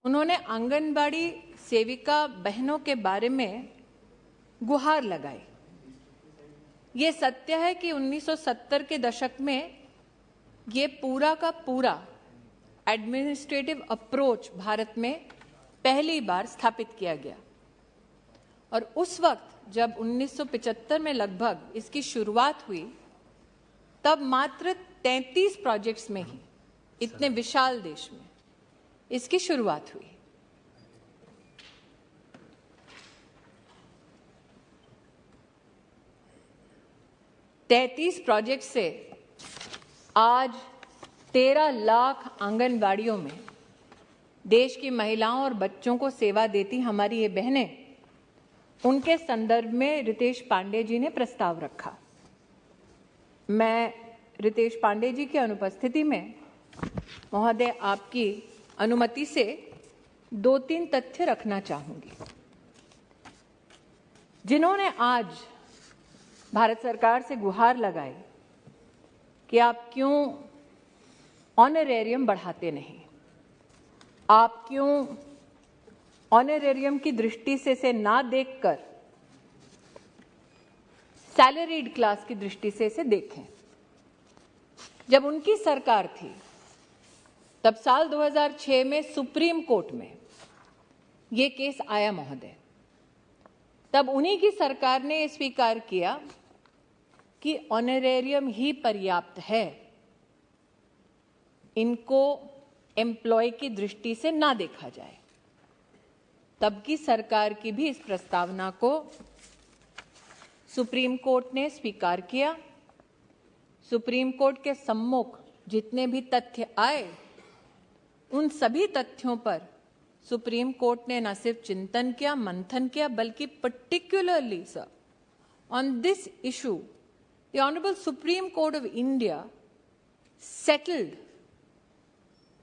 उन्होंने आंगनबाड़ी सेविका बहनों के बारे में गुहार लगाई। ये सत्य है कि 1970 के दशक में ये पूरा का पूरा एडमिनिस्ट्रेटिव अप्रोच भारत में पहली बार स्थापित किया गया और उस वक्त जब 1975 में लगभग इसकी शुरुआत हुई, तब मात्र 33 प्रोजेक्ट्स में ही इतने विशाल देश में इसकी शुरुआत हुई। तैंतीस प्रोजेक्ट से आज 13 लाख आंगनबाड़ियों में देश की महिलाओं और बच्चों को सेवा देती हमारी ये बहनें, उनके संदर्भ में रितेश पांडे जी ने प्रस्ताव रखा। मैं रितेश पांडे जी की अनुपस्थिति में महोदय आपकी अनुमति से 2-3 तथ्य रखना चाहूंगी, जिन्होंने आज भारत सरकार से गुहार लगाई कि आप क्यों ऑनरेरियम बढ़ाते नहीं, आप क्यों ऑनरेरियम की दृष्टि से इसे ना देखकर सैलरीड क्लास की दृष्टि से इसे देखें। जब उनकी सरकार थी तब साल 2006 में सुप्रीम कोर्ट में ये केस आया महोदय। तब उन्हीं की सरकार ने स्वीकार किया कि ऑनरेरियम ही पर्याप्त है, इनको एम्प्लॉय की दृष्टि से ना देखा जाए। तब की सरकार की भी इस प्रस्तावना को सुप्रीम कोर्ट ने स्वीकार किया। सुप्रीम कोर्ट के सम्मुख जितने भी तथ्य आए, उन सभी तथ्यों पर सुप्रीम कोर्ट ने न सिर्फ चिंतन किया, मंथन किया, बल्कि particularly sir on this issue the honourable supreme court of India settled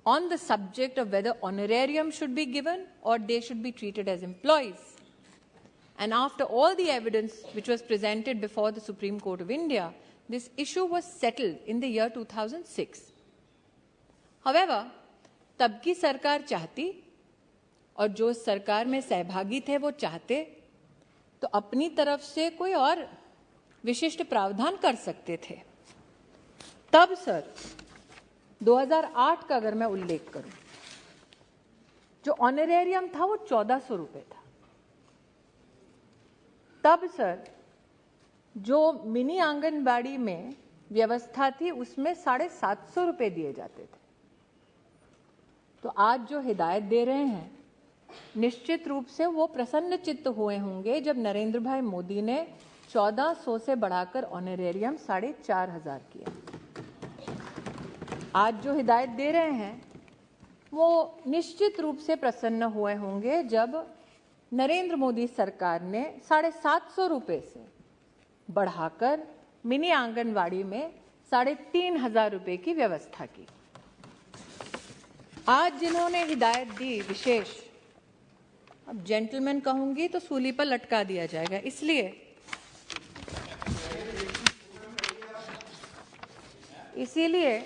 on the subject of whether honorarium should be given or they should be treated as employees. And after all the evidence which was presented before the Supreme Court of India, this issue was settled in the year 2006. However, तब की सरकार चाहती और जो सरकार में सहभागी थे वो चाहते तो अपनी तरफ से कोई और विशिष्ट प्रावधान कर सकते थे। तब सर 2008 का अगर मैं उल्लेख करूं, जो ऑनरेरियम था वो 1400 रुपए था। तब सर जो मिनी आंगनबाड़ी में व्यवस्था थी उसमें 750 रुपए दिए जाते थे। तो आज जो हिदायत दे रहे हैं, निश्चित रूप से वो प्रसन्न चित्त हुए होंगे जब नरेंद्र भाई मोदी ने 1400 से बढ़ाकर ऑनरेरियम 4500 किया। आज जो हिदायत दे रहे हैं वो निश्चित रूप से प्रसन्न हुए होंगे जब नरेंद्र मोदी सरकार ने 750 रुपए से बढ़ाकर मिनी आंगनवाड़ी में 3500 रुपए की व्यवस्था की। आज जिन्होंने हिदायत दी विशेष, अब जेंटलमैन कहूंगी तो सूली पर लटका दिया जाएगा, इसीलिए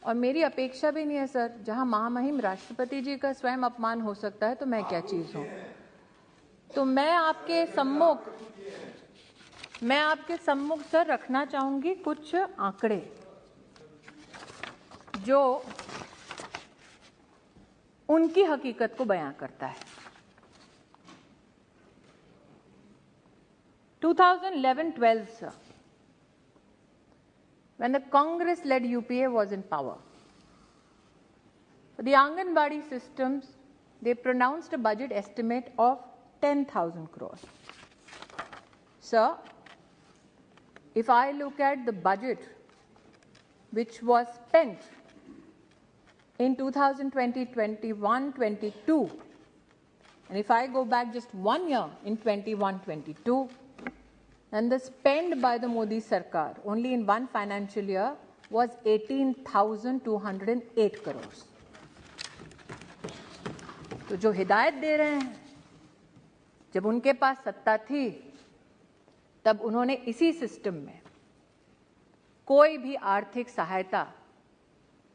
और मेरी अपेक्षा भी नहीं है सर, जहां महामहिम राष्ट्रपति जी का स्वयं अपमान हो सकता है तो मैं क्या चीज हूं। तो मैं आपके सम्मुख सर रखना चाहूंगी कुछ आंकड़े जो उनकी हकीकत को बयां करता है। 2011-12 sir, when the Congress-led UPA was in power, for the Anganwadi systems, they pronounced a budget estimate of 10,000 crores. Sir, if I look at the budget which was spent in 2020, 21, 22, and if I go back just 1 year in 21, 22, and the spend by the Modi Sarkar only in one financial year was 18,208 crores. तो जो हिदायत दे रहे हैं, जब उनके पास सत्ता थी तब उन्होंने इसी सिस्टम में कोई भी आर्थिक सहायता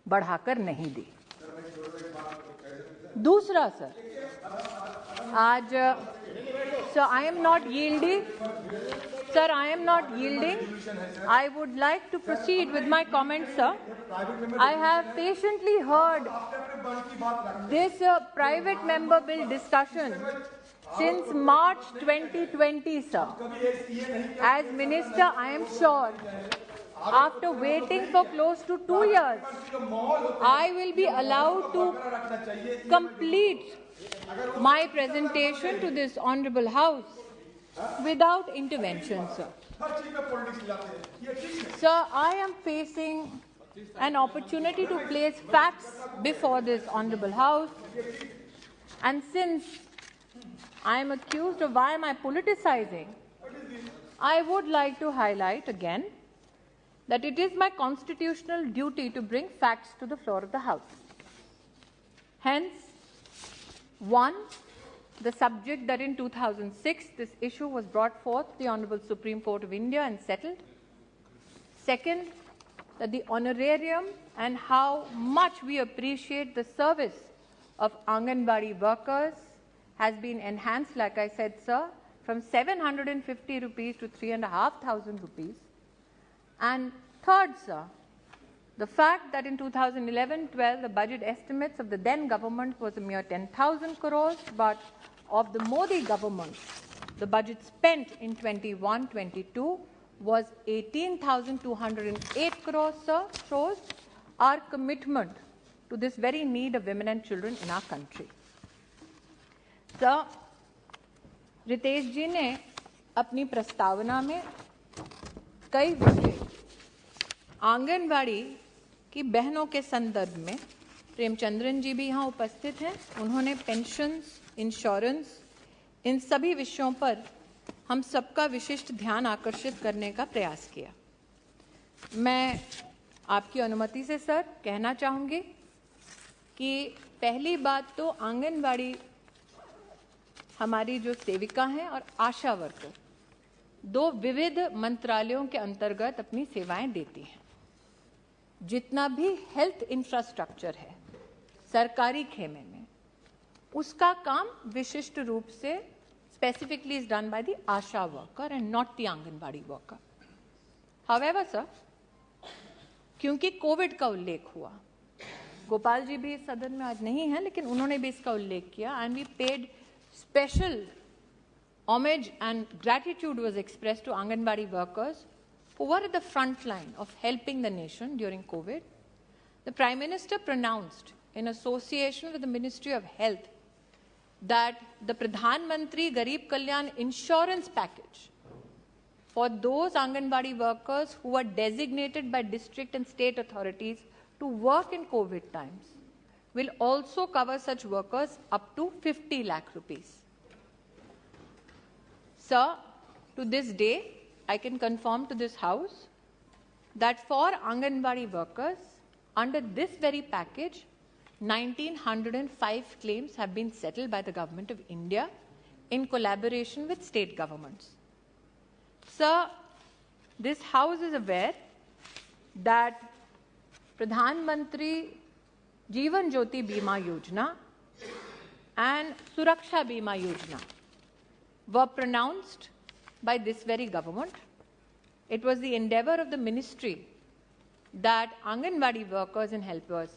बढ़ाकर नहीं दी। दूसरा सर, आज so I am not yielding. Sir, I am not yielding. I would like to proceed with my comments, sir. I have patiently heard this private member bill discussion since March 2020, sir. As Minister, I am sure, after waiting for close to 2 years, I will be allowed to complete my presentation to this Honorable House without intervention, sir. Sir, I am facing an opportunity to place facts before this Honorable House, and since I am accused of why am I politicizing, I would like to highlight again that it is my constitutional duty to bring facts to the floor of the House. Hence, one, the subject that in 2006 this issue was brought forth to the Honorable Supreme Court of India and settled. Second, that the honorarium and how much we appreciate the service of Anganwadi workers has been enhanced, like I said, sir, from 750 rupees to 3,500 rupees. And third, sir, the fact that in 2011-12, the budget estimates of the then government was a mere 10,000 crores, but of the Modi government, the budget spent in 21-22 was 18,208 crores, sir, shows our commitment to this very need of women and children in our country. Sir, Ritesh जी ने अपनी प्रस्तावना में कई विषय आंगनवाड़ी की बहनों के संदर्भ में, प्रेमचंद्रन जी भी यहाँ उपस्थित हैं, उन्होंने पेंशन्स, इंश्योरेंस, इन सभी विषयों पर हम सबका विशिष्ट ध्यान आकर्षित करने का प्रयास किया। मैं आपकी अनुमति से सर कहना चाहूँगी कि पहली बात तो आंगनवाड़ी हमारी जो सेविका हैं और आशा वर्कर दो विविध मंत्रालयों के अंतर्गत अपनी सेवाएं देती हैं। जितना भी हेल्थ इंफ्रास्ट्रक्चर है सरकारी खेमे में, उसका काम विशिष्ट रूप से specifically is done by the Asha worker and not the anganwadi worker. However sir, क्योंकि कोविड का उल्लेख हुआ, गोपाल जी भी इस सदन में आज नहीं है, लेकिन उन्होंने भी इसका उल्लेख किया, and we paid special homage and gratitude was expressed to Anganwadi workers who were at the front line of helping the nation during COVID. The Prime Minister pronounced, in association with the Ministry of Health, that the Pradhan Mantri Garib Kalyan insurance package for those Anganwadi workers who were designated by district and state authorities to work in COVID times will also cover such workers up to 50 lakh rupees. Sir, to this day, I can confirm to this House that for Anganwadi workers, under this very package, 1,905 claims have been settled by the Government of India in collaboration with state governments. Sir, this House is aware that Pradhan Mantri Jeevan Jyoti Bima Yojana and Suraksha Bima Yojana were pronounced by this very government. It was the endeavor of the ministry that Anganwadi workers and helpers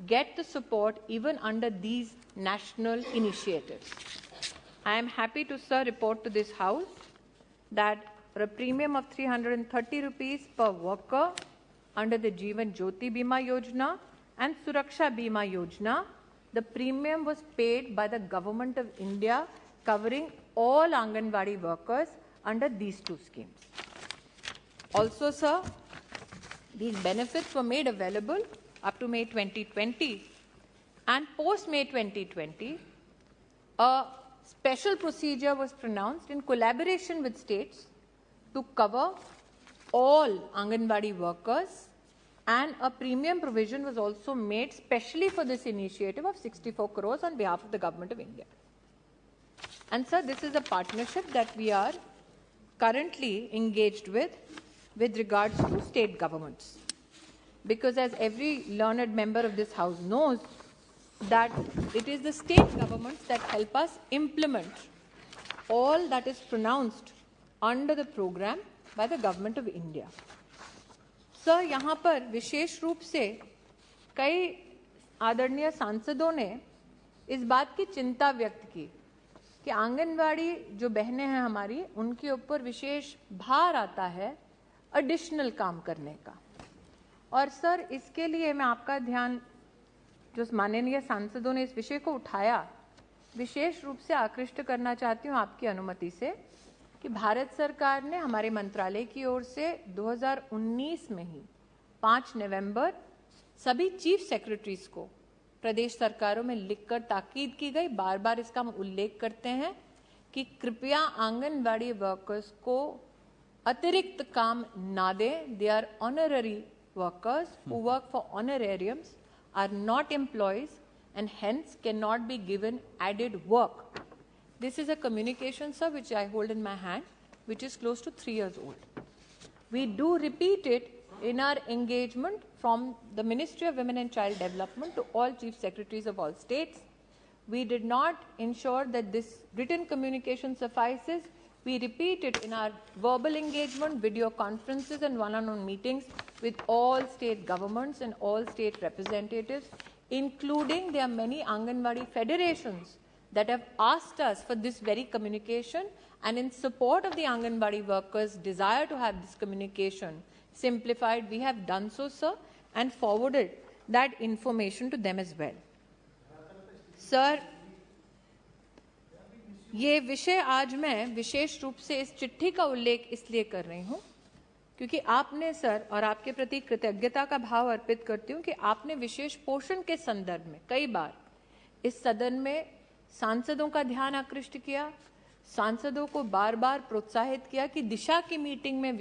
get the support even under these national initiatives. I am happy to, sir, report to this House that for a premium of 330 rupees per worker under the Jeevan Jyoti Bima Yojana and Suraksha Bima Yojana, the premium was paid by the Government of India, covering all Anganwadi workers under these two schemes. Also, sir, these benefits were made available up to May 2020, and post May 2020, a special procedure was pronounced in collaboration with states to cover all Anganwadi workers, and a premium provision was also made specially for this initiative of 64 crores on behalf of the Government of India. And sir, this is a partnership that we are currently engaged with regards to state governments. Because as every learned member of this House knows, that it is the state governments that help us implement all that is pronounced under the program by the government of India. Sir, यहाँ पर विशेष रूप से कई आदरणीय सांसदों ने इस बात की चिंता व्यक्त की कि आंगनवाड़ी जो बहनें हैं हमारी, उनके ऊपर विशेष भार आता है एडिशनल काम करने का। और सर, इसके लिए मैं आपका ध्यान, जो माननीय सांसदों ने इस विषय को उठाया, विशेष रूप से आकृष्ट करना चाहती हूँ आपकी अनुमति से कि भारत सरकार ने हमारे मंत्रालय की ओर से 2019 में ही 5 नवंबर सभी चीफ सेक्रेटरीज को प्रदेश सरकारों में लिखकर ताकीद की गई। बार बार इसका हम उल्लेख करते हैं कि कृपया आंगनवाड़ी वर्कर्स को अतिरिक्त काम ना दें। They are honorary workers who work for honorariums, are not employees and hence cannot be given added work. This is a communication, sir, which I hold in my hand, which is close to 3 years old. We do repeat it in our engagement from the Ministry of Women and Child Development to all chief secretaries of all states. We did not ensure that this written communication suffices. We repeat it in our verbal engagement, video conferences and one-on-one meetings with all state governments and all state representatives, including there are many Anganwadi federations that have asked us for this very communication, and in support of the Anganwadi workers' desire to have this communication simplified, we have done so, sir, and forwarded that information to them as well. Sir, ये विषय आज मैं विशेष रूप से इस चिट्ठी का उल्लेख इसलिए कर रही हूं क्योंकि आपने, सर, और आपके प्रति कृतज्ञता का भाव अर्पित करती हूं कि आपने विशेष पोषण के संदर्भ में कई बार इस सदन में सांसदों का ध्यान आकृष्ट किया, सांसदों को बार बार प्रोत्साहित किया कि दिशा की मीटिंग में